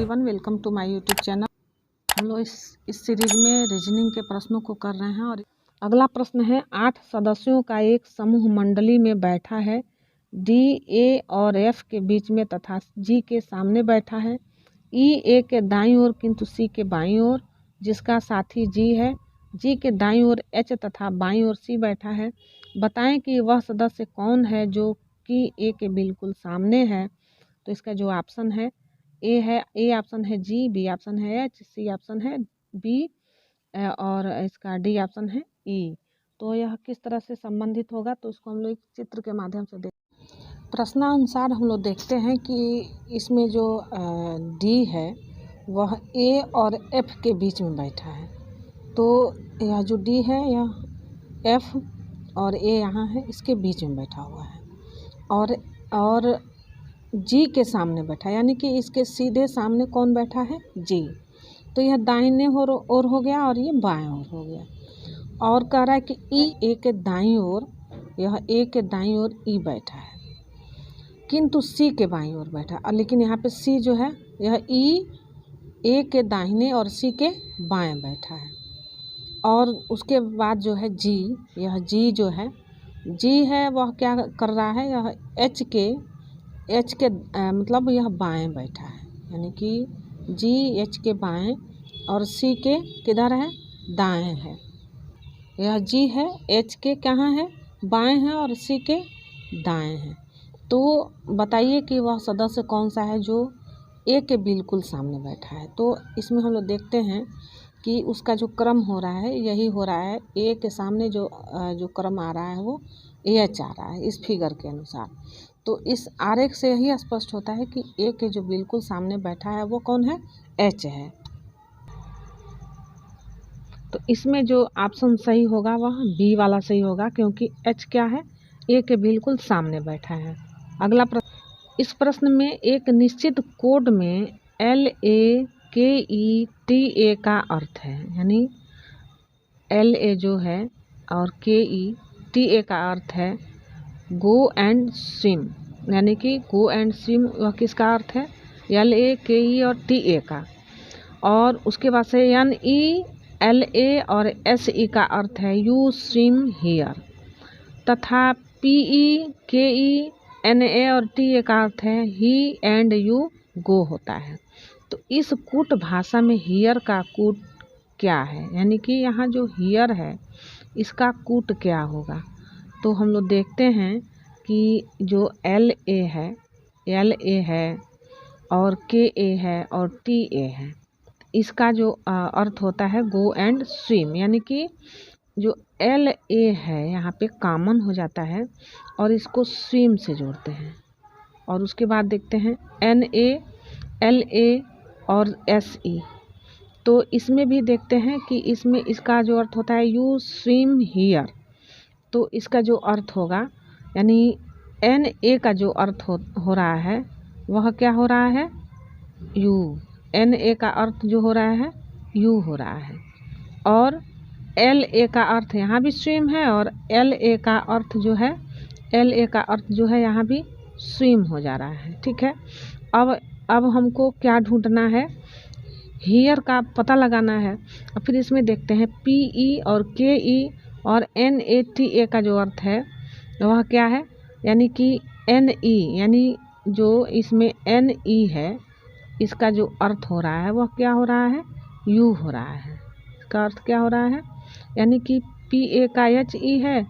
Everyone, welcome to my YouTube channel. हम लोग इस सीरीज में रीजनिंग के प्रश्नों को कर रहे हैं और अगला प्रश्न है 8 सदस्यों का एक समूह मंडली में बैठा है। डी ए और एफ के बीच में तथा जी के सामने बैठा है। ई ए के दाईं ओर किंतु सी के बाईं ओर, जिसका साथी जी है। जी के दाईं ओर एच तथा बाईं ओर सी बैठा है। बताएं कि वह सदस्य कौन है जो कि ए के बिल्कुल सामने है। तो इसका जो ऑप्शन है ए ऑप्शन है जी, बी ऑप्शन है एच, सी ऑप्शन है बी और इसका डी ऑप्शन है ई। तो यह किस तरह से संबंधित होगा, तो इसको हम लोग चित्र के माध्यम से देख प्रश्नानुसार हम लोग देखते हैं कि इसमें जो डी है वह ए और एफ के बीच में बैठा है। तो यह जो डी है यह एफ और ए यहाँ है, इसके बीच में बैठा हुआ है और जी के सामने बैठा, यानी कि इसके सीधे सामने कौन बैठा है, जी। तो यह दाहिने ओर हो गया और ये बाएं ओर हो गया। और कह रहा है कि ई ए के दाईं ओर, यह ए के दाईं ओर ई बैठा है किंतु सी के बाईं ओर बैठा। लेकिन यहाँ पे सी जो है यह ई ए के दाहिने और सी के बाएं बैठा है। और उसके बाद जो है जी, यह जी जो है जी है वह क्या कर रहा है, यह एच के मतलब यह बाएं बैठा है, यानी कि जी एच के बाएं और सी के किधर है, दाएं है। यह जी है, एच के कहाँ है, बाएं है और सी के दाएं है। तो बताइए कि वह सदस्य कौन सा है जो ए के बिल्कुल सामने बैठा है। तो इसमें हम लोग देखते हैं कि उसका जो क्रम हो रहा है यही हो रहा है। ए के सामने जो क्रम आ रहा है वो एच आ रहा है इस फिगर के अनुसार। तो इस आरेख से यही स्पष्ट होता है कि ए के जो बिल्कुल सामने बैठा है वो कौन है, एच है। तो इसमें जो ऑप्शन सही होगा वह बी वाला सही होगा, क्योंकि एच क्या है, ए के बिल्कुल सामने बैठा है। अगला प्रश्न, इस प्रश्न में एक निश्चित कोड में एल ए के ई टी ए का अर्थ है, यानी एल ए जो है और के ई टी ए का अर्थ है गो एंड स्विम, यानी कि गो एंड स्विम वह किसका अर्थ है, एल ए के ई और टी ए का। और उसके बाद से एन ई एल ए और एस ई का अर्थ है यू स्विम हियर, तथा पी ई के ई एन ए और टी ए का अर्थ है ही एंड यू गो होता है। तो इस कूट भाषा में हियर का कूट क्या है, यानी कि यहाँ जो हियर है इसका कूट क्या होगा। तो हम लोग देखते हैं कि जो एल ए है और के ए है और टी ए है, इसका जो अर्थ होता है गो एंड स्विम, यानी कि जो एल ए है यहाँ पे कॉमन हो जाता है और इसको स्विम से जोड़ते हैं। और उसके बाद देखते हैं एन ए एल ए और एस ई। तो इसमें भी देखते हैं कि इसमें इसका जो अर्थ होता है यू स्विम हियर। तो इसका जो अर्थ होगा, यानी एन ए का जो अर्थ हो रहा है वह क्या हो रहा है, यू। एन ए का अर्थ जो हो रहा है यू हो रहा है। और एल ए का अर्थ यहाँ भी स्विम है और एल ए का अर्थ जो है यहाँ भी स्विम हो जा रहा है, ठीक है। अब हमको क्या ढूंढना है, हियर का पता लगाना है। और फिर इसमें देखते हैं पी ई और के ई और एन ए टी ए का जो अर्थ है वह क्या है, यानी कि एन ई, यानी जो इसमें एन ई है इसका जो अर्थ हो रहा है वह क्या हो रहा है, यू हो रहा है। इसका अर्थ क्या हो रहा है, यानी कि पी ए का एच ई है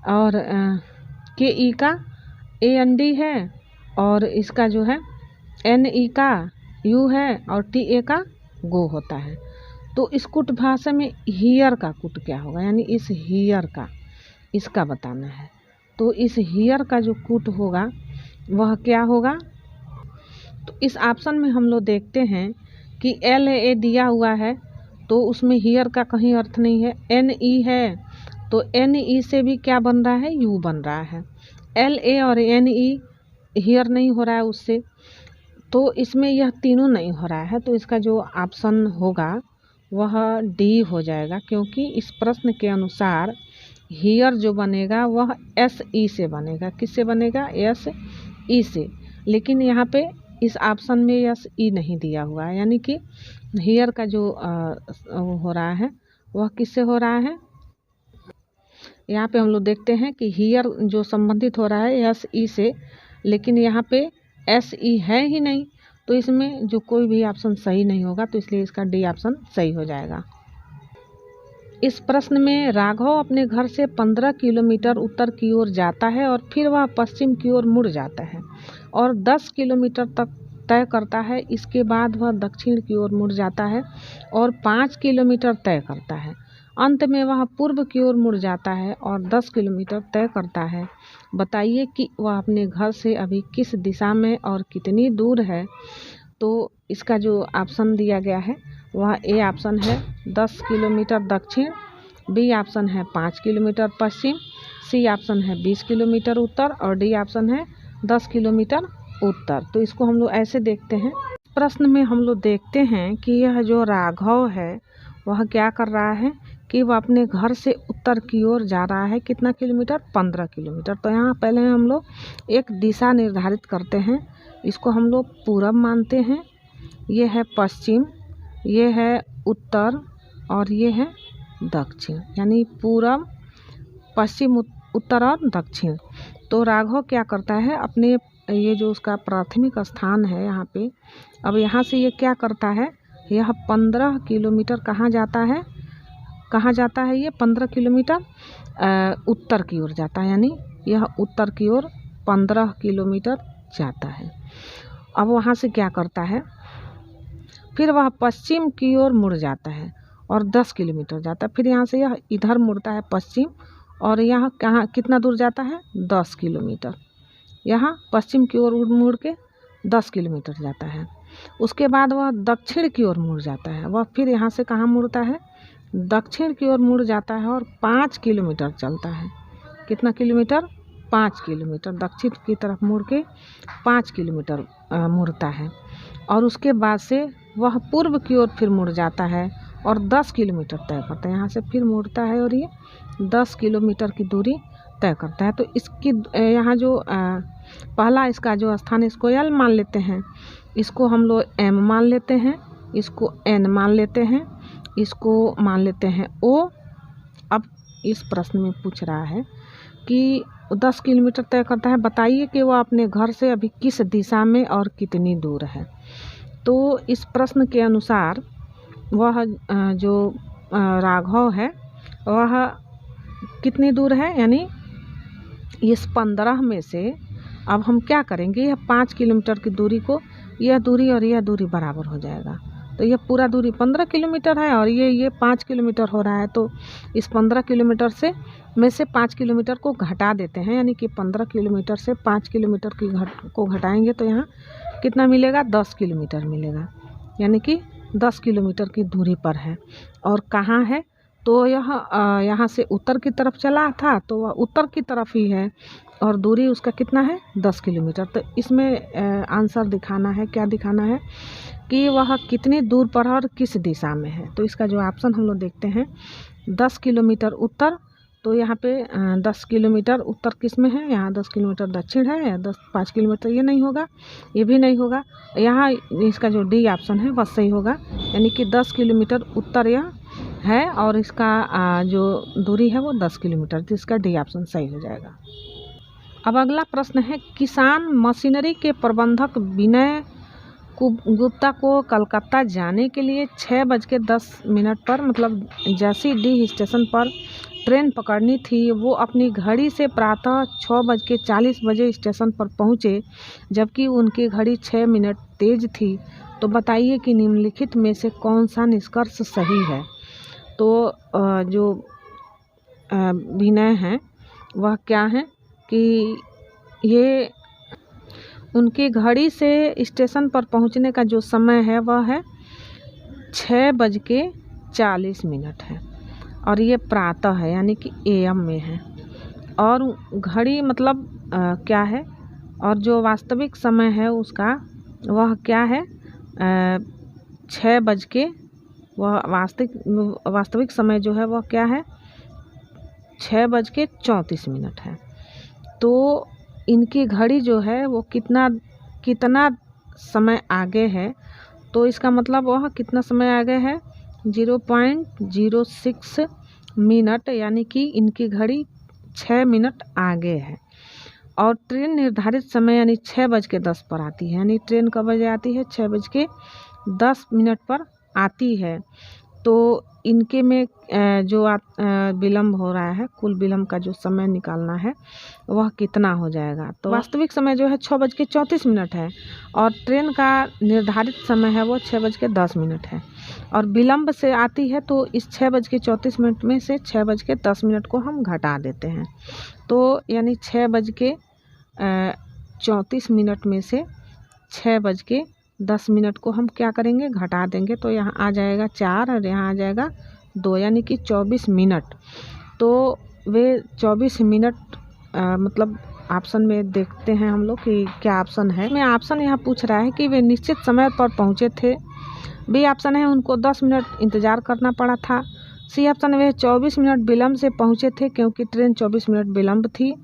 और के ई का ए एन डी है और इसका जो है एन ई का यू है और टी ए का गो होता है। तो इस कुट भाषा में हियर का कुट क्या होगा, यानी इस हियर का इसका बताना है। तो इस हियर का जो कुट होगा वह क्या होगा। तो इस ऑप्शन में हम लोग देखते हैं कि एल ए दिया हुआ है तो उसमें हियर का कहीं अर्थ नहीं है। एन ई है तो एन ई से भी क्या बन रहा है, यू बन रहा है। एल ए और एन ई हियर नहीं हो रहा है उससे, तो इसमें यह तीनों नहीं हो रहा है। तो इसका जो ऑप्शन होगा वह डी हो जाएगा, क्योंकि इस प्रश्न के अनुसार हियर जो बनेगा वह एस ई से बनेगा। किससे बनेगा, एस ई से। लेकिन यहाँ पे इस ऑप्शन में यस ई नहीं दिया हुआ है, यानी कि हियर का जो हो रहा है वह किससे हो रहा है। यहाँ पे हम लोग देखते हैं कि हियर जो संबंधित हो रहा है यस ई से, लेकिन यहाँ पे एस ई है ही नहीं, तो इसमें जो कोई भी ऑप्शन सही नहीं होगा, तो इसलिए इसका डी ऑप्शन सही हो जाएगा। इस प्रश्न में राघव अपने घर से 15 किलोमीटर उत्तर की ओर जाता है और फिर वह पश्चिम की ओर मुड़ जाता है और 10 किलोमीटर तक तय करता है। इसके बाद वह दक्षिण की ओर मुड़ जाता है और 5 किलोमीटर तय करता है। अंत में वह पूर्व की ओर मुड़ जाता है और 10 किलोमीटर तय करता है। बताइए कि वह अपने घर से अभी किस दिशा में और कितनी दूर है। तो इसका जो ऑप्शन दिया गया है वह ए ऑप्शन है 10 किलोमीटर दक्षिण, बी ऑप्शन है 5 किलोमीटर पश्चिम, सी ऑप्शन है 20 किलोमीटर उत्तर और डी ऑप्शन है 10 किलोमीटर उत्तर। तो इसको हम लोग ऐसे देखते हैं। प्रश्न में हम लोग देखते हैं कि यह जो राघव है वह क्या कर रहा है कि वह अपने घर से उत्तर की ओर जा रहा है। कितना किलोमीटर? 15 किलोमीटर। तो यहाँ पहले हम लोग एक दिशा निर्धारित करते हैं। इसको हम लोग पूरब मानते हैं, ये है पश्चिम, ये है उत्तर और ये है दक्षिण, यानी पूरब, पश्चिम, उत्तर और दक्षिण। तो राघव क्या करता है, अपने ये जो उसका प्राथमिक स्थान है यहाँ पे, अब यहाँ से ये क्या करता है, यह 15 किलोमीटर कहाँ जाता है, कहाँ जाता है ये 15 किलोमीटर उत्तर की ओर जाता है, यानी यह उत्तर की ओर 15 किलोमीटर जाता है। अब वहाँ से क्या करता है, फिर वह पश्चिम की ओर मुड़ जाता है और 10 किलोमीटर जाता है। फिर यहाँ से यह इधर मुड़ता है पश्चिम और यहाँ कहाँ कितना दूर जाता है 10 किलोमीटर। यहाँ पश्चिम की ओर मुड़ के 10 किलोमीटर जाता है। उसके बाद वह दक्षिण की ओर मुड़ जाता है। वह फिर यहाँ से कहाँ मुड़ता है, दक्षिण की ओर मुड़ जाता है और 5 किलोमीटर चलता है। कितना किलोमीटर? 5 किलोमीटर दक्षिण की तरफ मुड़ के 5 किलोमीटर मुड़ता है। और उसके बाद से वह पूर्व की ओर फिर मुड़ जाता है और 10 किलोमीटर तय करता है। यहाँ से फिर मुड़ता है और ये 10 किलोमीटर की दूरी तय करता है। तो इसकी यहाँ जो पहला इसका जो स्थान, इसको एल मान लेते हैं, इसको हम लोग एम मान लेते हैं, इसको एन मान लेते हैं, इसको मान लेते हैं ओ। अब इस प्रश्न में पूछ रहा है कि 10 किलोमीटर तय करता है, बताइए कि वह अपने घर से अभी किस दिशा में और कितनी दूर है। तो इस प्रश्न के अनुसार वह जो राघव है वह कितनी दूर है, यानी इस 15 में से अब हम क्या करेंगे, यह 5 किलोमीटर की दूरी को, यह दूरी और यह दूरी बराबर हो जाएगा। तो यह पूरा दूरी 15 किलोमीटर है और ये 5 किलोमीटर हो रहा है। तो इस 15 किलोमीटर से में से 5 किलोमीटर को घटा देते हैं, यानी कि 15 किलोमीटर से 5 किलोमीटर को घटाएंगे तो यहाँ कितना मिलेगा, 10 किलोमीटर मिलेगा, यानी कि 10 किलोमीटर की दूरी पर है। और कहाँ है, तो यह यहाँ से उत्तर की तरफ चला था तो वह उत्तर की तरफ ही है और दूरी उसका कितना है, 10 किलोमीटर। तो इसमें आंसर दिखाना है, क्या दिखाना है कि वह कितनी दूर पर और किस दिशा में है। तो इसका जो ऑप्शन हम लोग देखते हैं 10 किलोमीटर उत्तर, तो यहाँ पे 10 किलोमीटर उत्तर किस में है, यहाँ 10 किलोमीटर दक्षिण है, या 5 किलोमीटर ये नहीं होगा, ये भी नहीं होगा। यहाँ इसका जो डी ऑप्शन है वह सही होगा, यानी कि 10 किलोमीटर उत्तर यह है और इसका जो दूरी है वो 10 किलोमीटर, जिसका डी ऑप्शन सही हो जाएगा। अब अगला प्रश्न है, किसान मशीनरी के प्रबंधक विनय गुप्ता को कलकत्ता जाने के लिए 6:10 पर, मतलब जैसी डी स्टेशन पर ट्रेन पकड़नी थी, वो अपनी घड़ी से प्रातः 6:40 बजे स्टेशन पर पहुँचे, जबकि उनकी घड़ी 6 मिनट तेज थी। तो बताइए कि निम्नलिखित में से कौन सा निष्कर्ष सही है। तो जो विनय हैं वह क्या है कि ये उनकी घड़ी से स्टेशन पर पहुंचने का जो समय है वह है 6:40 है और ये प्रातः है, यानी कि एएम में है। और घड़ी मतलब क्या है, और जो वास्तविक समय है उसका वह क्या है, 6 बज के, वह वास्तविक समय जो है वह क्या है, 6:34 है। तो इनकी घड़ी जो है वो कितना समय आगे है, तो इसका मतलब वह कितना समय आगे है, 0.06 मिनट, यानी कि इनकी घड़ी 6 मिनट आगे है। और ट्रेन निर्धारित समय यानी 6:10 पर आती है, यानी ट्रेन कब बजे आती है, 6:10 पर आती है। तो इनके में जो विलम्ब हो रहा है, कुल विलम्ब का जो समय निकालना है वह कितना हो जाएगा। तो वास्तविक समय जो है 6:34 है और ट्रेन का निर्धारित समय है वो 6:10 है और विलम्ब से आती है, तो इस 6:34 में से 6:10 को हम घटा देते हैं। तो यानी 6:34 में से 6:10 को हम क्या करेंगे, घटा देंगे। तो यहाँ आ जाएगा 4 और यहाँ आ जाएगा 2, यानी कि 24 मिनट। तो वे 24 मिनट मतलब ऑप्शन में देखते हैं हम लोग कि क्या ऑप्शन है। मैं ऑप्शन यहाँ पूछ रहा है कि वे निश्चित समय पर पहुँचे थे। बी ऑप्शन है उनको 10 मिनट इंतज़ार करना पड़ा था। सी ऑप्शन वे 24 मिनट विलम्ब से पहुँचे थे क्योंकि ट्रेन 24 मिनट विलम्ब थी।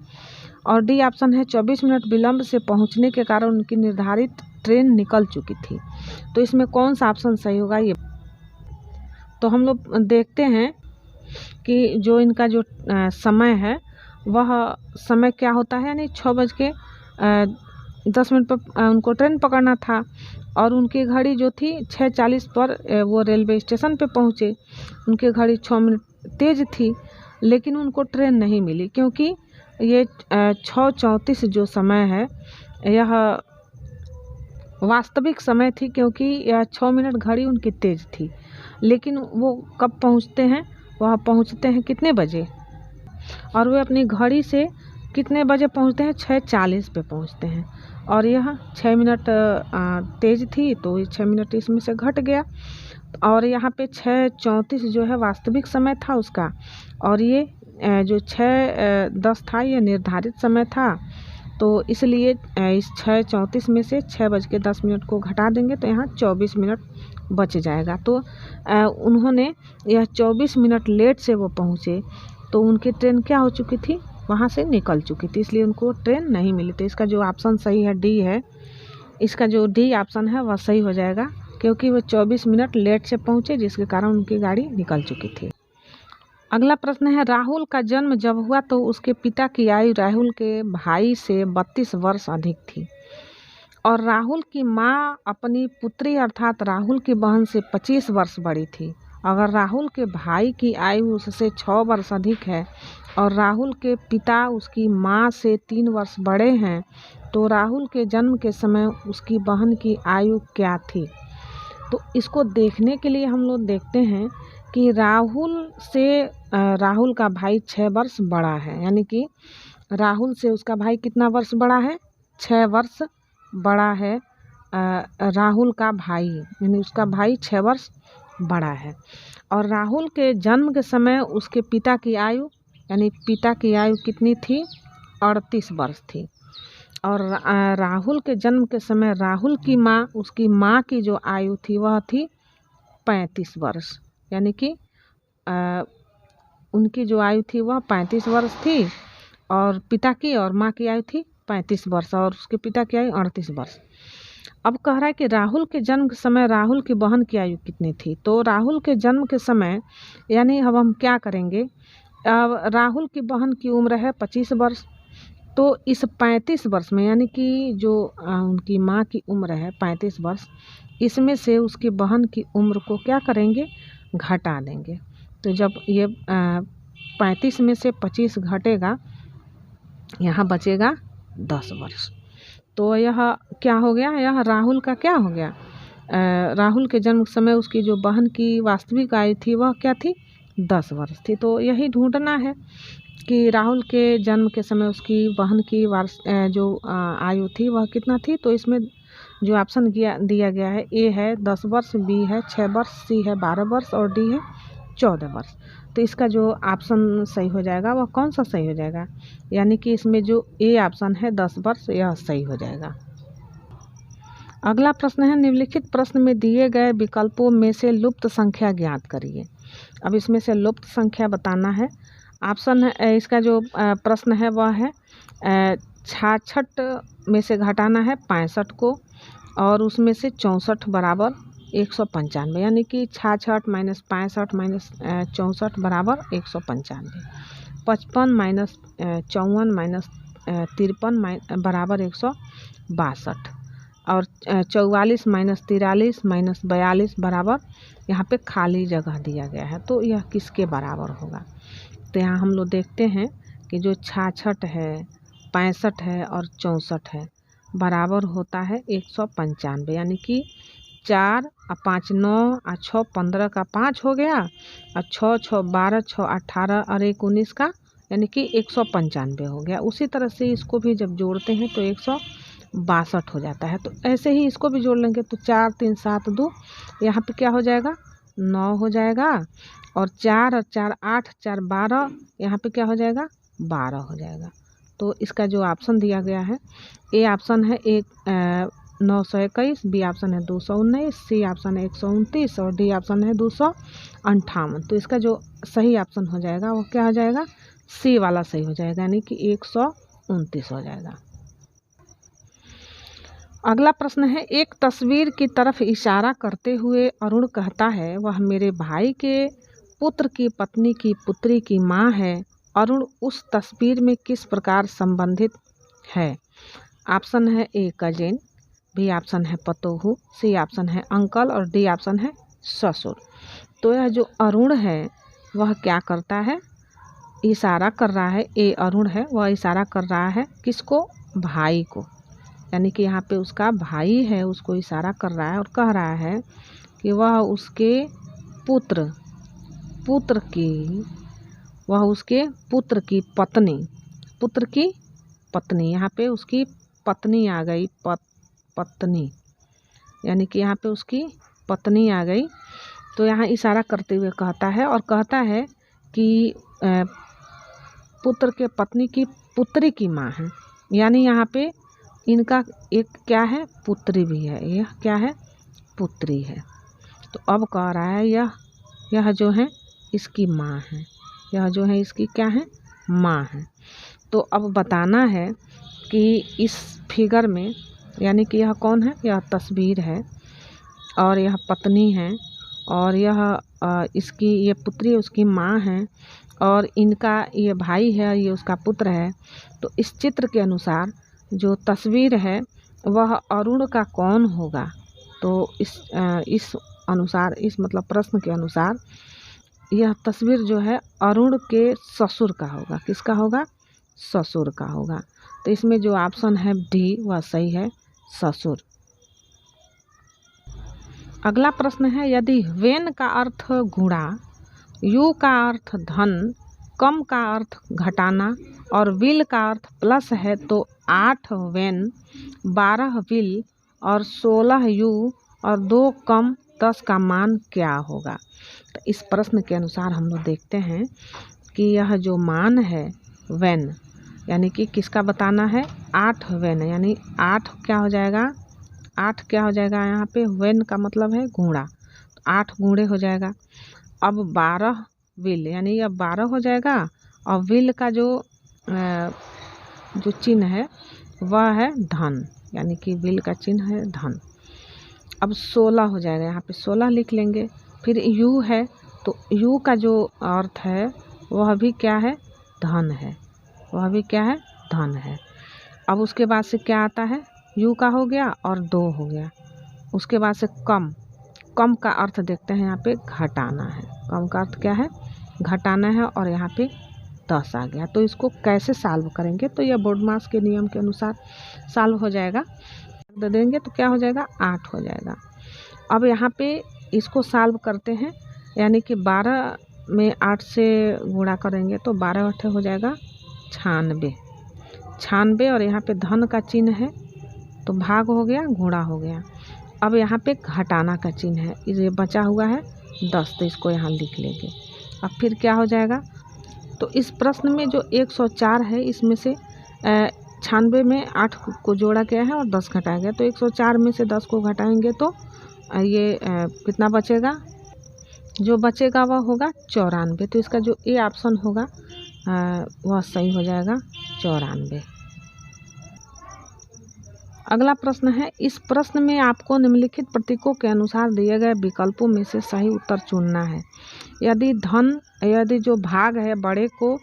और डी ऑप्शन है 24 मिनट विलम्ब से पहुँचने के कारण उनकी निर्धारित ट्रेन निकल चुकी थी। तो इसमें कौन सा ऑप्शन सही होगा ये, तो हम लोग देखते हैं कि जो इनका जो समय है वह समय क्या होता है, यानी 6:10 पर उनको ट्रेन पकड़ना था और उनकी घड़ी जो थी 6:40 पर वो रेलवे स्टेशन पे पहुँचे। उनकी घड़ी 6 मिनट तेज़ थी, लेकिन उनको ट्रेन नहीं मिली क्योंकि ये 6:34 जो समय है यह वास्तविक समय थी, क्योंकि यह 6 मिनट घड़ी उनकी तेज़ थी। लेकिन वो कब पहुँचते हैं, वह पहुँचते हैं कितने बजे, और वे अपनी घड़ी से कितने बजे पहुँचते हैं, 6:40 पे पहुँचते हैं। और यह 6 मिनट तेज़ थी, तो ये 6 मिनट इसमें से घट गया और यहाँ पे 6:34 जो है वास्तविक समय था उसका, और ये जो 6:10 था ये निर्धारित समय था। तो इसलिए इस 6:34 में से 6:10 को घटा देंगे तो यहाँ 24 मिनट बच जाएगा। तो उन्होंने यह 24 मिनट लेट से वो पहुँचे, तो उनकी ट्रेन क्या हो चुकी थी, वहाँ से निकल चुकी थी, इसलिए उनको ट्रेन नहीं मिली। तो इसका जो ऑप्शन सही है डी है, इसका जो डी ऑप्शन है वह सही हो जाएगा, क्योंकि वो 24 मिनट लेट से पहुँचे जिसके कारण उनकी गाड़ी निकल चुकी थी। अगला प्रश्न है, राहुल का जन्म जब हुआ तो उसके पिता की आयु राहुल के भाई से 32 वर्ष अधिक थी और राहुल की माँ अपनी पुत्री अर्थात राहुल की बहन से 25 वर्ष बड़ी थी। अगर राहुल के भाई की आयु उससे 6 वर्ष अधिक है और राहुल के पिता उसकी माँ से 3 वर्ष बड़े हैं, तो राहुल के जन्म के समय उसकी बहन की आयु क्या थी। तो इसको देखने के लिए हम लोग देखते हैं कि राहुल का भाई 6 वर्ष बड़ा है, यानी कि राहुल से उसका भाई कितना वर्ष बड़ा है, 6 वर्ष बड़ा है राहुल का भाई, यानी उसका भाई 6 वर्ष बड़ा है। और राहुल के जन्म के समय उसके पिता की आयु, यानी पिता की आयु कितनी थी, 38 वर्ष थी। और राहुल के जन्म के समय राहुल की माँ, उसकी माँ की जो आयु थी वह थी 35 वर्ष, यानी कि उनकी जो आयु थी वह 35 वर्ष थी और पिता की और माँ की आयु थी 35 वर्ष और उसके पिता की आयु 38 वर्ष। अब कह रहा है कि राहुल के जन्म के समय राहुल की बहन की आयु कितनी थी। तो राहुल के जन्म के समय, यानी अब हम क्या करेंगे, अब राहुल की बहन की उम्र है 25 वर्ष, तो इस 35 वर्ष में, यानी कि जो उनकी माँ की उम्र है 35 वर्ष, इसमें से उसकी बहन की उम्र को क्या करेंगे, घटा देंगे। तो जब ये 35 में से 25 घटेगा, यहाँ बचेगा 10 वर्ष। तो यह क्या हो गया, यह राहुल का क्या हो गया, राहुल के जन्म समय उसकी जो बहन की वास्तविक आयु थी वह क्या थी, 10 वर्ष थी। तो यही ढूंढना है कि राहुल के जन्म के समय उसकी बहन की जो आयु थी वह कितना थी। तो इसमें जो ऑप्शन दिया गया है, ए है 10 वर्ष, बी है 6 वर्ष, सी है 12 वर्ष और डी है 14 वर्ष। तो इसका जो ऑप्शन सही हो जाएगा वह कौन सा सही हो जाएगा, यानी कि इसमें जो ए ऑप्शन है 10 वर्ष, यह सही हो जाएगा। अगला प्रश्न है, निम्नलिखित प्रश्न में दिए गए विकल्पों में से लुप्त संख्या ज्ञात करिए। अब इसमें से लुप्त संख्या बताना है। ऑप्शन है, इसका जो प्रश्न है वह है 66 में से घटाना है 65 को, और उसमें से 64 बराबर 195, यानी कि 66 माइनस 65 माइनस 64 बराबर 195। 55 माइनस 54 माइनस 53 बराबर 162। और 44 माइनस 43 माइनस 42 बराबर, यहाँ पे खाली जगह दिया गया है, तो यह किसके बराबर होगा? तो यहाँ हम लोग देखते हैं कि जो 66 है, 65 है और 64 है बराबर होता है 195, यानी कि 4 और 5 9 और 6 15 का 5 हो गया, और 6 6 12 6 18 और 1 19 का, यानी कि 195 हो गया। उसी तरह से इसको भी जब जोड़ते हैं तो 162 हो जाता है। तो ऐसे ही इसको भी जोड़ लेंगे तो 4 3 7 2, यहाँ पे क्या हो जाएगा? 9 हो जाएगा, और 4 और 4 8 4 12, यहाँ पे क्या हो जाएगा? 12 हो जाएगा। तो इसका जो ऑप्शन दिया गया है, ए ऑप्शन है 921, बी ऑप्शन है 219, सी ऑप्शन है 129 और डी ऑप्शन है 258। तो इसका जो सही ऑप्शन हो जाएगा वो क्या हो जाएगा? सी वाला सही हो जाएगा, यानी कि 129 हो जाएगा। अगला प्रश्न है, एक तस्वीर की तरफ इशारा करते हुए अरुण कहता है, वह मेरे भाई के पुत्र की पत्नी की पुत्री की माँ है। अरुण उस तस्वीर में किस प्रकार संबंधित है? ऑप्शन है ए कजिन, बी ऑप्शन है पतोहू, सी ऑप्शन है अंकल और डी ऑप्शन है ससुर। तो यह जो अरुण है वह क्या करता है? इशारा कर रहा है, ए अरुण है वह इशारा कर रहा है किसको? भाई को, यानी कि यहाँ पे उसका भाई है उसको इशारा कर रहा है और कह रहा है कि वह उसके पुत्र की पत्नी, यहाँ पे उसकी पत्नी आ गई, पत्नी, यानी कि यहाँ पे उसकी पत्नी आ गई। तो यहाँ इशारा करते हुए कहता है, और कहता है कि पुत्र के पत्नी की पुत्री की माँ है, यानी यहाँ पे इनका एक क्या है? पुत्री भी है, यह क्या है? पुत्री है। तो अब कह रहा है यह जो है इसकी माँ है, यह जो है इसकी क्या है? माँ है। तो अब बताना है कि इस फिगर में, यानी कि यह कौन है? यह तस्वीर है और यह पत्नी है और यह इसकी ये पुत्री उसकी माँ है और इनका ये भाई है, ये उसका पुत्र है। तो इस चित्र के अनुसार जो तस्वीर है वह अरुण का कौन होगा? तो इस अनुसार, इस मतलब प्रश्न के अनुसार यह तस्वीर जो है अरुण के ससुर का होगा। किसका होगा? ससुर का होगा। तो इसमें जो ऑप्शन है डी वह सही है, ससुर। अगला प्रश्न है, यदि वेन का अर्थ गुणा, यू का अर्थ धन, कम का अर्थ घटाना और विल का अर्थ प्लस है, तो 8 वेन, 12 विल और 16 यू और 2 कम 10 का मान क्या होगा? तो इस प्रश्न के अनुसार हम लोग देखते हैं कि यह जो मान है वेन, यानी कि किसका बताना है? 8 वेन, यानी 8 क्या हो जाएगा? 8 क्या हो जाएगा? यहाँ पे वेन का मतलब है गुणा, तो 8 गुणे हो जाएगा। अब 12 विल, यानी यह 12 हो जाएगा और विल का जो चिन्ह है वह है धन, यानी कि विल का चिन्ह है धन। अब 16 हो जाएगा, यहाँ पे 16 लिख लेंगे। फिर यू है, तो यू का जो अर्थ है वह भी क्या है? धन है, वह भी क्या है? धन है। अब उसके बाद से क्या आता है? यू का हो गया और 2 हो गया। उसके बाद से कम का अर्थ देखते हैं, यहाँ पे घटाना है। कम का अर्थ क्या है? घटाना है और यहाँ पे 10 आ गया। तो इसको कैसे सॉल्व करेंगे? तो यह बोर्ड मास के नियम के अनुसार सॉल्व हो जाएगा। दे देंगे तो क्या हो जाएगा? 8 हो जाएगा। अब यहाँ पे इसको सॉल्व करते हैं, यानी कि 12 में 8 से गुणा करेंगे तो 12 8 हो जाएगा 96 और यहाँ पे धन का चिन्ह है तो भाग हो गया, गुणा हो गया। अब यहाँ पे घटाना का चिन्ह है, ये बचा हुआ है 10, तो इसको यहाँ लिख लेंगे। अब फिर क्या हो जाएगा? तो इस प्रश्न में जो 104 है इसमें से 96 में 8 को जोड़ा गया है और 10 घटाया गया, तो 104 में से 10 को घटाएंगे तो ये कितना बचेगा? जो बचेगा वह होगा 94। तो इसका जो ए ऑप्शन होगा वह सही हो जाएगा, 94। अगला प्रश्न है, इस प्रश्न में आपको निम्नलिखित प्रतीकों के अनुसार दिए गए विकल्पों में से सही उत्तर चुनना है। यदि जो भाग है बड़े को,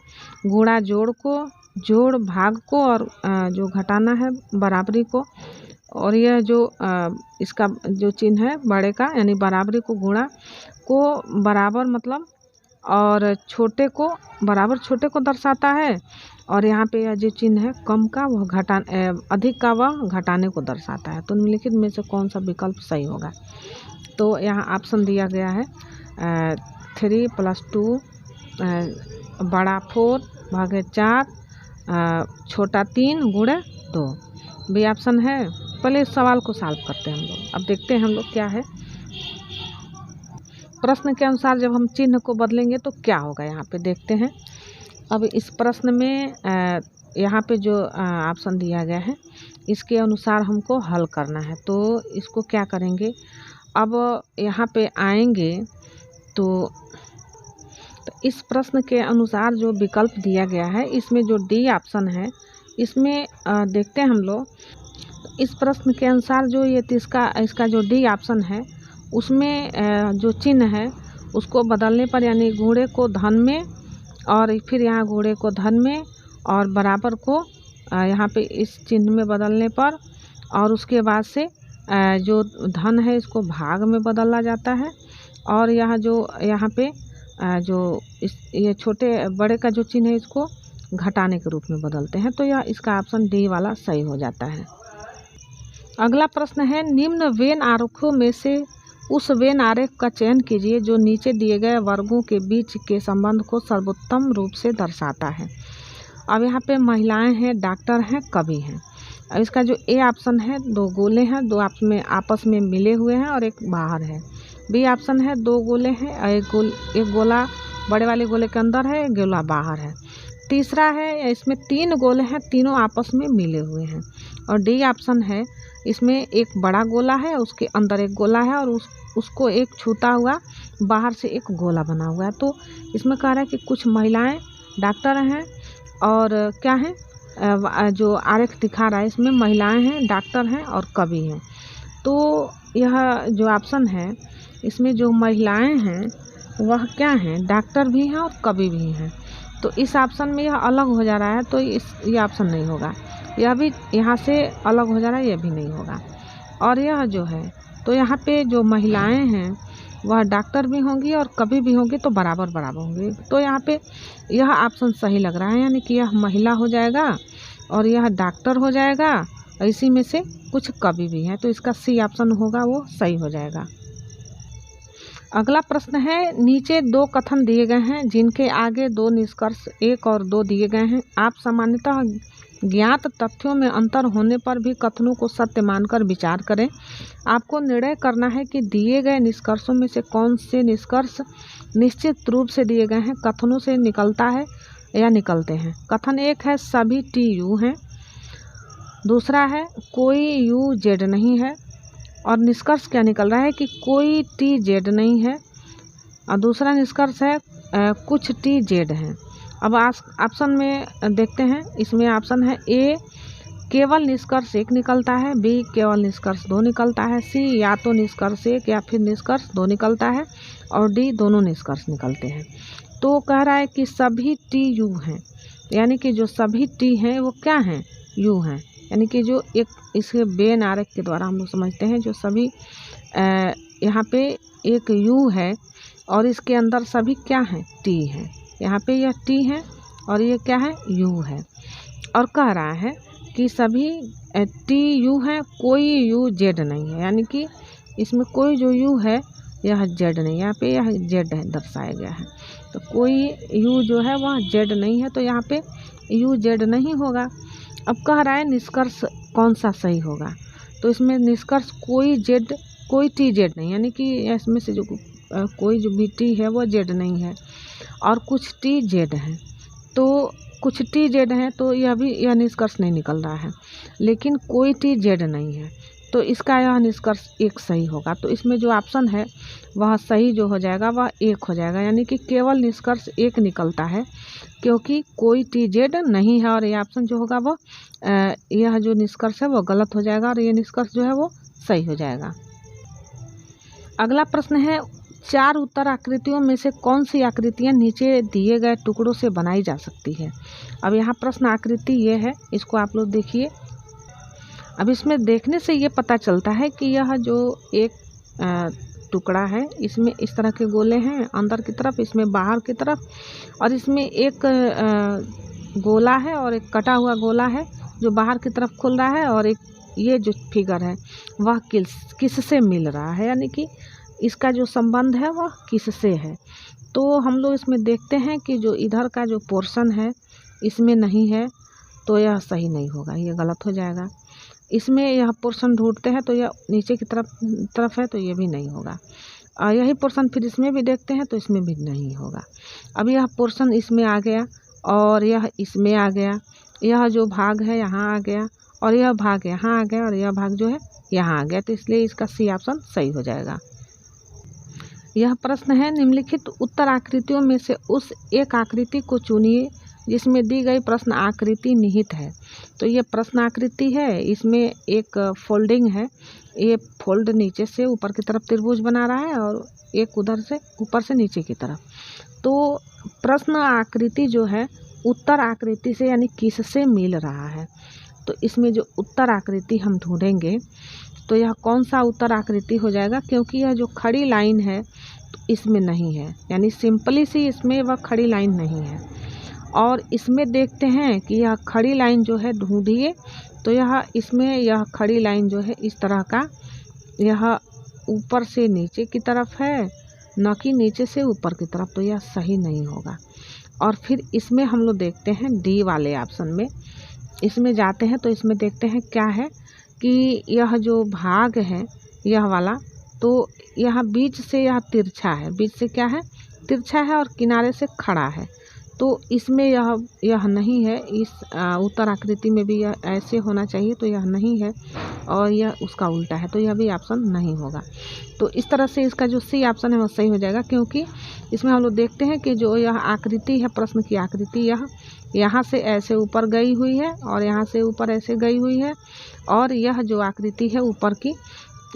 गुणा जोड़ को, जोड़ भाग को, और जो घटाना है बराबरी को, और यह जो इसका जो चिन्ह है बड़े का यानी बराबरी को, गुणा को बराबर मतलब, और छोटे को बराबर छोटे को दर्शाता है, और यहाँ पे यह जो चिन्ह है कम का वह अधिक का वह घटाने को दर्शाता है। तो निम्नलिखित में से कौन सा विकल्प सही होगा? तो यहाँ ऑप्शन दिया गया है 3 + 2 बड़ा 4 भागे 4 छोटा 3 गुणे 2 बी ऑप्शन है। पहले इस सवाल को सॉल्व करते हैं हम लोग। अब देखते हैं हम लोग क्या है। प्रश्न के अनुसार जब हम चिन्ह को बदलेंगे तो क्या होगा, यहाँ पे देखते हैं। अब इस प्रश्न में यहाँ पे जो ऑप्शन दिया गया है इसके अनुसार हमको हल करना है। तो इसको क्या करेंगे, अब यहाँ पे आएंगे तो इस प्रश्न के अनुसार जो विकल्प दिया गया है इसमें जो डी ऑप्शन है इसमें देखते हैं हम लोग। इस प्रश्न के अनुसार जो ये इसका जो डी ऑप्शन है उसमें जो चिन्ह है उसको बदलने पर, यानी गुणे को धन में और फिर यहाँ गुणे को धन में और बराबर को यहाँ पे इस चिन्ह में बदलने पर, और उसके बाद से जो धन है इसको भाग में बदला जाता है, और यह जो यहाँ पे जो ये छोटे बड़े का जो चिन्ह है इसको घटाने के रूप में बदलते हैं। तो यह इसका ऑप्शन डी वाला सही हो जाता है। अगला प्रश्न है, निम्न वेन आरेखों में से उस वेन आरेख का चयन कीजिए जो नीचे दिए गए वर्गों के बीच के संबंध को सर्वोत्तम रूप से दर्शाता है। अब यहाँ पे महिलाएं हैं, डॉक्टर हैं, कवि हैं। अब इसका जो ए ऑप्शन है 2 गोले हैं, 2 आपस में मिले हुए हैं और एक बाहर है। बी ऑप्शन है 2 गोले हैं, एक गोला बड़े वाले गोले के अंदर है, एक गोला बाहर है। तीसरा है इसमें 3 गोले हैं, तीनों आपस में मिले हुए हैं। और डी ऑप्शन है इसमें एक बड़ा गोला है, उसके अंदर एक गोला है, और उसको एक छूता हुआ बाहर से एक गोला बना हुआ है। तो इसमें कह रहा है कि कुछ महिलाएं डॉक्टर हैं और क्या हैं, जो आरेख दिखा रहा है इसमें महिलाएं हैं, डॉक्टर हैं और कवि हैं। तो यह जो ऑप्शन है इसमें जो महिलाएं हैं वह क्या हैं, डॉक्टर भी हैं और कवि भी हैं। तो इस ऑप्शन में यह अलग हो जा रहा है, तो ये ऑप्शन नहीं होगा। यह भी यहाँ से अलग हो जा रहा है, यह भी नहीं होगा। और यह जो है तो यहाँ पे जो महिलाएं हैं वह डॉक्टर भी होंगी और कवि भी होंगी, तो बराबर बराबर होंगे। तो यहाँ पे यह ऑप्शन सही लग रहा है, यानी कि यह महिला हो जाएगा और यह डॉक्टर हो जाएगा, इसी में से कुछ कवि भी हैं। तो इसका सी ऑप्शन होगा वो सही हो जाएगा। अगला प्रश्न है, नीचे 2 कथन दिए गए हैं जिनके आगे 2 निष्कर्ष 1 और 2 दिए गए हैं। आप सामान्यतः ज्ञात तथ्यों में अंतर होने पर भी कथनों को सत्य मानकर विचार करें। आपको निर्णय करना है कि दिए गए निष्कर्षों में से कौन से निष्कर्ष निश्चित रूप से दिए गए हैं कथनों से निकलता है या निकलते हैं। कथन 1 है सभी टी यू हैं, दूसरा है कोई यू जेड नहीं है, और निष्कर्ष क्या निकल रहा है कि कोई टी जेड नहीं है, और दूसरा निष्कर्ष है कुछ टी जेड हैं। अब ऑप्शन में देखते हैं, इसमें ऑप्शन है ए केवल निष्कर्ष 1 निकलता है, बी केवल निष्कर्ष 2 निकलता है, सी या तो निष्कर्ष 1 या फिर निष्कर्ष 2 निकलता है, और डी दोनों निष्कर्ष निकलते हैं। तो कह रहा है कि सभी टी यू हैं, यानी कि जो सभी टी हैं वो क्या हैं, यू हैं। यानी कि जो एक इसके वेन आरेख के द्वारा हम लोग समझते हैं जो सभी यहाँ पे एक यू है और इसके अंदर सभी क्या हैं, टी हैं। यहाँ पे यह टी है और ये क्या है, यू है। और कह रहा है कि सभी टी यू हैं, कोई यू जेड नहीं है, यानी कि इसमें कोई जो यू है यह जेड नहीं, यहाँ पे यह जेड है दर्शाया गया है। तो कोई यू जो है वह जेड नहीं है, तो यहाँ पे यू जेड नहीं होगा। अब कह रहा है निष्कर्ष कौन सा सही होगा, तो इसमें निष्कर्ष कोई टी जेड नहीं, यानी कि इसमें से जो कोई जो भी टी है वो जेड नहीं है और कुछ टी जेड है। तो कुछ टी जेड हैं तो यह निष्कर्ष नहीं निकल रहा है, लेकिन कोई टी जेड नहीं है, तो इसका यह निष्कर्ष 1 सही होगा। तो इसमें जो ऑप्शन है वह सही जो हो जाएगा वह 1 हो जाएगा, यानी कि केवल निष्कर्ष 1 निकलता है, क्योंकि कोई TZ नहीं है और ये ऑप्शन जो होगा वो यह जो निष्कर्ष है वो गलत हो जाएगा और ये निष्कर्ष जो है वो सही हो जाएगा। अगला प्रश्न है, 4 उत्तर आकृतियों में से कौन सी आकृतियाँ नीचे दिए गए टुकड़ों से बनाई जा सकती है। अब यहाँ प्रश्न आकृति ये है, इसको आप लोग देखिए। अब इसमें देखने से ये पता चलता है कि यह जो एक टुकड़ा है, इसमें इस तरह के गोले हैं अंदर की तरफ, इसमें बाहर की तरफ, और इसमें एक गोला है और एक कटा हुआ गोला है जो बाहर की तरफ खुल रहा है, और एक ये जो फिगर है वह किससे मिल रहा है, यानी कि इसका जो संबंध है वह किससे है। तो हम लोग इसमें देखते हैं कि जो इधर का जो पोर्शन है इसमें नहीं है, तो यह सही नहीं होगा, ये गलत हो जाएगा। इसमें यह पोर्शन ढूंढते हैं तो यह नीचे की तरफ है, तो ये भी नहीं होगा। और यही पोर्शन फिर इसमें भी देखते हैं तो इसमें भी नहीं होगा। अब यह पोर्शन इसमें आ गया और यह इसमें आ गया, यह जो भाग है यहाँ आ गया और यह भाग यहाँ आ गया और यह भाग जो है यहाँ आ गया, तो इसलिए इसका C ऑप्शन सही हो जाएगा। यह प्रश्न है, निम्नलिखित उत्तर आकृतियों में से उस एक आकृति को चुनिए जिसमें दी गई प्रश्न आकृति निहित है। तो ये प्रश्न आकृति है, इसमें एक फोल्डिंग है, ये फोल्ड नीचे से ऊपर की तरफ त्रिभुज बना रहा है और एक उधर से ऊपर से नीचे की तरफ। तो प्रश्न आकृति जो है उत्तर आकृति से यानी किससे मिल रहा है, तो इसमें जो उत्तर आकृति हम ढूंढेंगे तो यह कौन सा उत्तर आकृति हो जाएगा, क्योंकि यह जो खड़ी लाइन है तो इसमें नहीं है, यानी सिंपली सी इसमें वह खड़ी लाइन नहीं है। और इसमें देखते हैं कि यह खड़ी लाइन जो है ढूंढिए, तो यह इसमें यह खड़ी लाइन जो है इस तरह का, यह ऊपर से नीचे की तरफ है, न कि नीचे से ऊपर की तरफ, तो यह सही नहीं होगा। और फिर इसमें हम लोग देखते हैं D वाले ऑप्शन में, इसमें जाते हैं तो इसमें देखते हैं क्या है कि यह जो भाग है यह वाला, तो यह बीच से यह तिरछा है, बीच से क्या है तिरछा है और किनारे से खड़ा है, तो इसमें यह नहीं है। इस उत्तर आकृति में भी यह ऐसे होना चाहिए, तो यह नहीं है और यह उसका उल्टा है, तो यह भी ऑप्शन नहीं होगा। तो इस तरह से इसका जो C ऑप्शन है वह सही हो जाएगा, क्योंकि इसमें हम लोग देखते हैं कि जो यह आकृति है, प्रश्न की आकृति, यह यहाँ से ऐसे ऊपर गई हुई है और यहाँ से ऊपर ऐसे गई हुई है, और यह जो आकृति है ऊपर की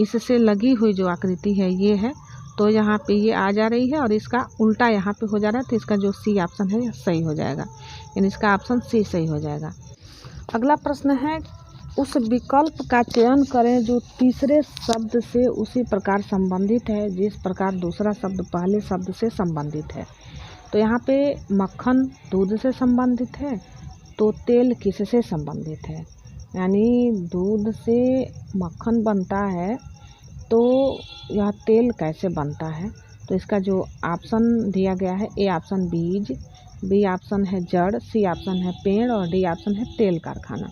इससे लगी हुई जो आकृति है ये है, तो यहाँ पे ये आ जा रही है और इसका उल्टा यहाँ पे हो जा रहा है, तो इसका जो C ऑप्शन है यह सही हो जाएगा, यानी इसका ऑप्शन C सही हो जाएगा। अगला प्रश्न है, उस विकल्प का चयन करें जो तीसरे शब्द से उसी प्रकार संबंधित है जिस प्रकार दूसरा शब्द पहले शब्द से संबंधित है। तो यहाँ पे मक्खन दूध से संबंधित है, तो तेल किससे संबंधित है, यानी दूध से मक्खन बनता है तो यह तेल कैसे बनता है। तो इसका जो ऑप्शन दिया गया है, A ऑप्शन बीज, B ऑप्शन है जड़, C ऑप्शन है पेड़ और D ऑप्शन है तेल कारखाना।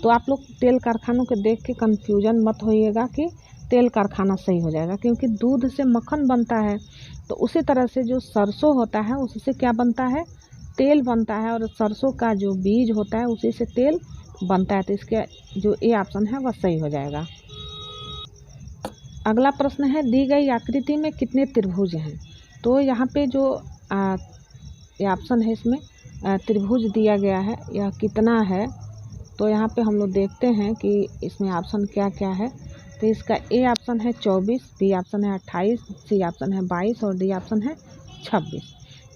तो आप लोग तेल कारखानों के देख के कंफ्यूजन मत होइएगा कि तेल कारखाना सही हो जाएगा, क्योंकि दूध से मक्खन बनता है, तो उसी तरह से जो सरसों होता है उससे क्या बनता है, तेल बनता है, और सरसों का जो बीज होता है उसी से तेल बनता है, तो इसके जो A ऑप्शन है वह सही हो जाएगा। अगला प्रश्न है, दी गई आकृति में कितने त्रिभुज हैं। तो यहाँ पे जो ये ऑप्शन है इसमें त्रिभुज दिया गया है, यह कितना है, तो यहाँ पे हम लोग देखते हैं कि इसमें ऑप्शन क्या क्या है। तो इसका A ऑप्शन है 24, B ऑप्शन है 28, C ऑप्शन है 22 और D ऑप्शन है 26।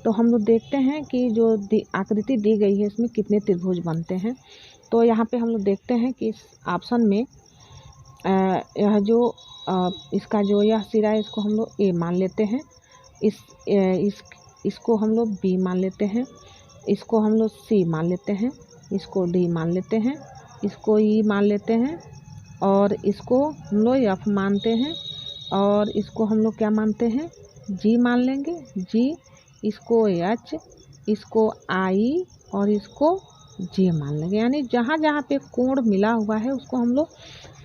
तो हम लोग देखते हैं कि जो आकृति दी गई है इसमें कितने त्रिभुज बनते हैं। तो यहाँ पे हम लोग देखते हैं कि इस ऑप्शन में यह जो इसका जो यह सिरा है इसको हम लोग A मान लेते हैं, इसको हम लोग B मान लेते हैं, इसको हम लोग C मान लेते हैं, इसको D मान लेते हैं, इसको E मान लेते हैं और इसको हम लोग F मानते हैं, और इसको हम लोग क्या मानते हैं, G मान लेंगे, G, इसको H, इसको I और इसको J मान लेंगे, यानी जहाँ जहाँ पे कोण मिला हुआ है उसको हम लोग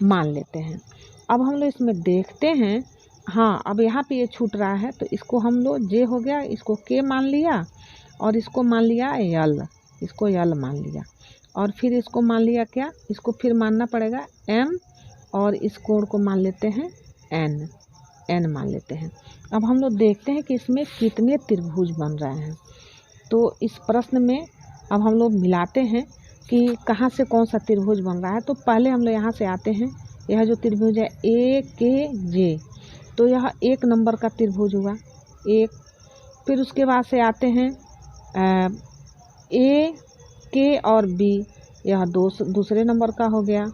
मान लेते हैं। अब हम लोग इसमें देखते हैं, हाँ अब यहाँ पे ये छूट रहा है, तो इसको हम लोग J हो गया, इसको K मान लिया और इसको मान लिया L, इसको L मान लिया, और फिर इसको मान लिया क्या, इसको फिर मानना पड़ेगा M, और इस कोण को मान लेते हैं N। n मान लेते हैं। अब हम लोग देखते हैं कि इसमें कितने त्रिभुज बन रहे हैं। तो इस प्रश्न में अब हम लोग मिलाते हैं कि कहाँ से कौन सा त्रिभुज बन रहा है। तो पहले हम लोग यहाँ से आते हैं, यह जो त्रिभुज है AKJ, तो यह 1 नंबर का त्रिभुज हुआ, 1। फिर उसके बाद से आते हैं AK और B, यह दूसरे नंबर का हो गया।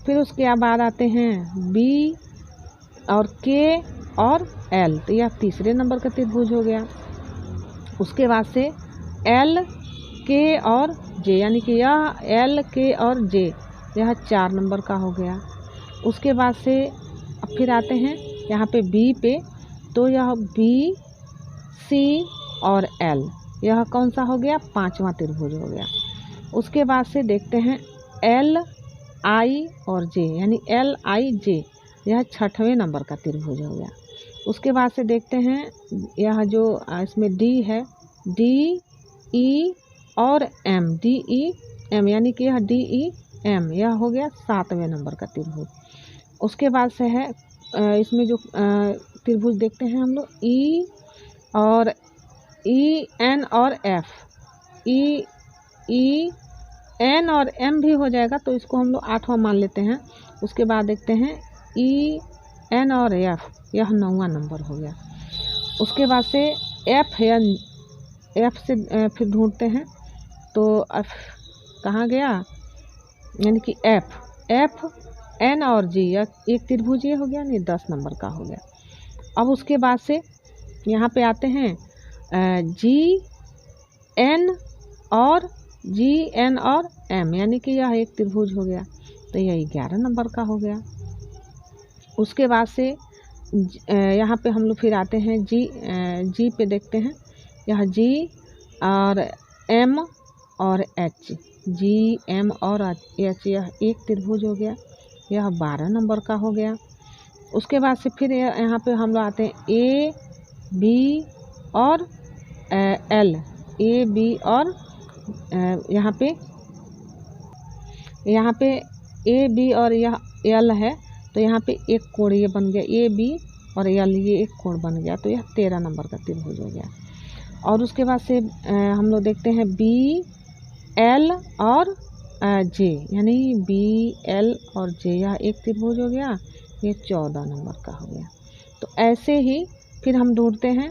फिर उसके बाद आते हैं B और K और L, तो यह तीसरे नंबर का त्रिभुज हो गया। उसके बाद से L K और J, यानी कि यह L K और J, यह 4 नंबर का हो गया। उसके बाद से अब फिर आते हैं यहाँ पे B पे, तो यह B C और L, यह कौन सा हो गया, 5वां त्रिभुज हो गया। उसके बाद से देखते हैं L I और J, यानी L I J, यह 6वें नंबर का त्रिभुज हो गया। उसके बाद से देखते हैं यह जो इसमें D है, D E और M, D E M, यानी कि यह D E M, यह हो गया 7वें नंबर का त्रिभुज। उसके बाद से है इसमें जो त्रिभुज देखते हैं हम लोग E और E N और F, E N और M भी हो जाएगा, तो इसको हम लोग 8वां मान लेते हैं। उसके बाद देखते हैं E N और F, यह 9वां नंबर हो गया। उसके बाद से F है, F से फिर ढूंढते हैं, तो F कहाँ गया, यानी कि F N और G, यह एक त्रिभुज ये हो गया, नहीं 10 नंबर का हो गया। अब उसके बाद से यहाँ पे आते हैं G N और M, यानी कि यह एक त्रिभुज हो गया, तो यह 11 नंबर का हो गया। उसके बाद से यहाँ पे हम लोग फिर आते हैं G पे देखते हैं, यह G और M और H, G M और H, यह एक त्रिभुज हो गया, यह 12 नंबर का हो गया। उसके बाद से फिर यहाँ पे हम लोग आते हैं A B और L, A B और यहाँ पे A B और यह L है, तो यहाँ पे एक कोण ये बन गया, A B और L, ये एक कोण बन गया, तो यह 13 नंबर का त्रिभुज हो गया। और उसके बाद से हम लोग देखते हैं B L और J, यानी B L और J, यह एक त्रिभुज हो गया, ये 14 नंबर का हो गया। तो ऐसे ही फिर हम ढूंढते हैं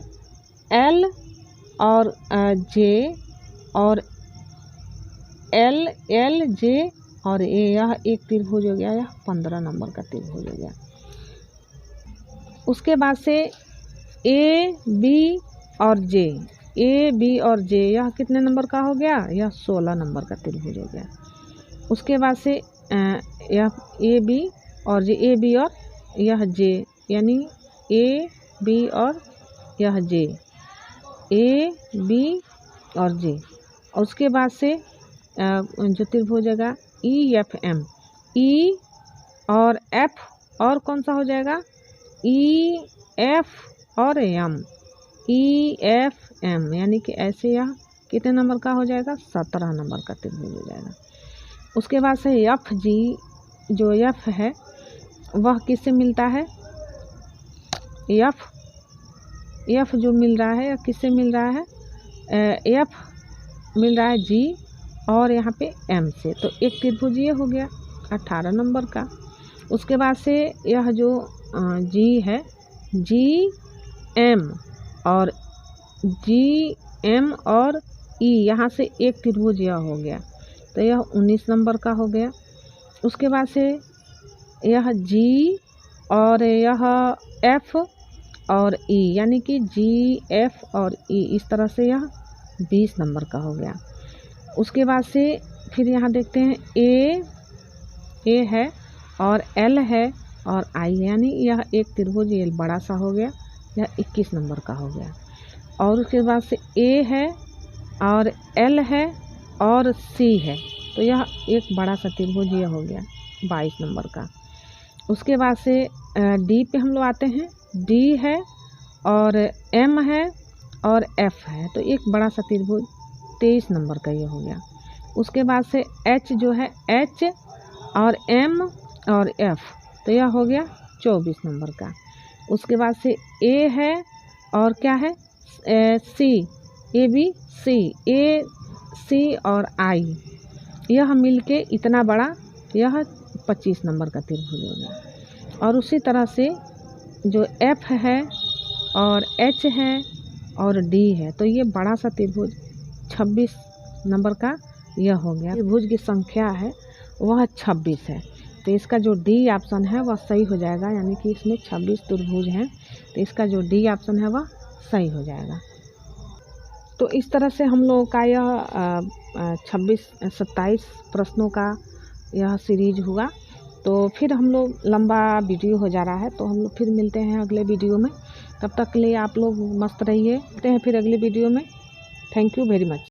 L और J और L J और A, यह एक त्रिभुज हो गया, यह 15 नंबर का त्रिभुज हो गया। उसके बाद से A B और J, A B और J, यह कितने नंबर का हो गया, यह 16 नंबर का त्रिभुज हो गया। उसके बाद से यह A B और J, A B और यह J, यानी A B और यह J, A B और J। और उसके बाद से जो त्रिभुज होगा E F M, E और F और कौन सा हो जाएगा, E F और M, E F M, यानी कि ऐसे यह कितने नंबर का हो जाएगा, 17 नंबर का त्रिभुज हो जाएगा। उसके बाद से F G, जो F है वह किससे मिलता है, F जो मिल रहा है, किससे मिल रहा है, F मिल रहा है G और यहाँ पे M से, तो एक त्रिभुज ये हो गया 18 नंबर का। उसके बाद से यह जो G है, G M और E, यहाँ से एक त्रिभुज यह हो गया, तो यह 19 नंबर का हो गया। उसके बाद से यह G और यह F और E, यानी कि G F और E, इस तरह से यह 20 नंबर का हो गया। उसके बाद से फिर यहाँ देखते हैं A है और L है और I, यानी यह एक त्रिभुज ये बड़ा सा हो गया, यह 21 नंबर का हो गया। और उसके बाद से A है और L है और C है, तो यह एक बड़ा सा त्रिभुज ये हो गया 22 नंबर का। उसके बाद से D पे हम लोग आते हैं, D है और M है और F है, तो एक बड़ा सा त्रिभुज 23 नंबर का ये हो गया। उसके बाद से H जो है, H और M और F, तो यह हो गया 24 नंबर का। उसके बाद से ए है और क्या है सी, ए बी सी, ए सी और आई, यह मिलके इतना बड़ा यह 25 नंबर का त्रिभुज हो गया। और उसी तरह से जो एफ है और एच है और डी है, तो ये बड़ा सा त्रिभुज 26 नंबर का यह हो गया। त्रिभुज की संख्या है वह 26 है, तो इसका जो डी ऑप्शन है वह सही हो जाएगा, यानी कि इसमें 26 त्रिभुज हैं, तो इसका जो डी ऑप्शन है वह सही हो जाएगा। तो इस तरह से हम लोगों का यह 27 प्रश्नों का यह सीरीज हुआ। तो फिर हम लोग लंबा वीडियो हो जा रहा है, तो हम लोग फिर मिलते हैं अगले वीडियो में। तब तक के लिए आप लोग मस्त रहिए, मिलते हैं फिर अगले वीडियो में। Thank you very much.